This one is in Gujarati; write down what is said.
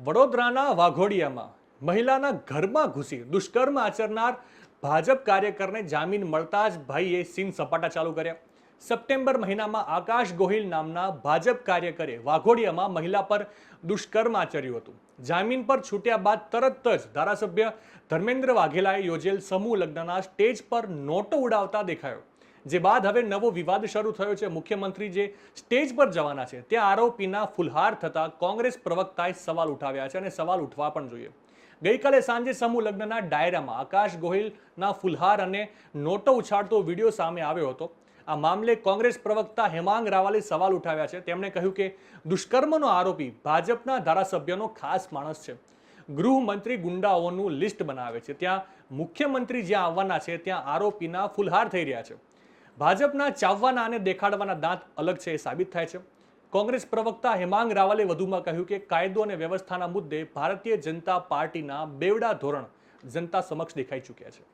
વડોદરાના વાઘોડિયામાં મહિલાના ઘરમાં ઘૂસી દુષ્કર્મ આચરનાર ભાજપ કાર્યકરને જામીન મળતા જ ભાઈએ સીન સપાટા ચાલુ કર્યા. સપ્ટેમ્બર મહિનામાં આકાશ ગોહિલ નામના ભાજપ કાર્યકરે વાઘોડિયામાં મહિલા પર દુષ્કર્મ આચર્યું હતું. જામીન પર છૂટ્યા બાદ તરત જ ધારાસભ્ય ધર્મેન્દ્ર વાઘેલાએ યોજેલ સમૂહ લગ્નના સ્ટેજ પર નોટો ઉડાવતા દેખાયો. જે બાદ હવે નવો વિવાદ શરૂ થયો છે. મુખ્યમંત્રી જે સ્ટેજ પર જવાના છે ત્યાં આરોપીના ફુલહાર થતા કોંગ્રેસ પ્રવક્તાએ સવાલ ઉઠાવ્યા છે અને સવાલ ઉઠવા પણ જોઈએ. ગઈકાલે સાંજે સમૂહ લગ્નના ડાયરામાં આકાશ ગોહિલના ફુલહાર અને નોટો ઉછાળતો વિડીયો સામે આવ્યો હતો. આ મામલે કોંગ્રેસ પ્રવક્તા હેમાંગ રાવલે સવાલ ઉઠાવ્યા છે. તેમણે કહ્યું કે દુષ્કર્મનો આરોપી ભાજપના ધારાસભ્યનો ખાસ માણસ છે. ગૃહમંત્રી ગુંડાઓનું લિસ્ટ બનાવે છે, ત્યાં મુખ્યમંત્રી જ્યાં આવવાના છે ત્યાં આરોપીના ફુલહાર થઈ રહ્યા છે. ભાજપના ચાવવાના અને દેખાડવાના દાંત અલગ છે એ સાબિત થાય છે. કોંગ્રેસ પ્રવક્તા હેમાંગ રાવલે વધુમાં કહ્યું કે કાયદો અને વ્યવસ્થાના મુદ્દે ભારતીય જનતા પાર્ટીના બેવડા ધોરણ જનતા સમક્ષ દેખાઈ ચૂક્યા છે.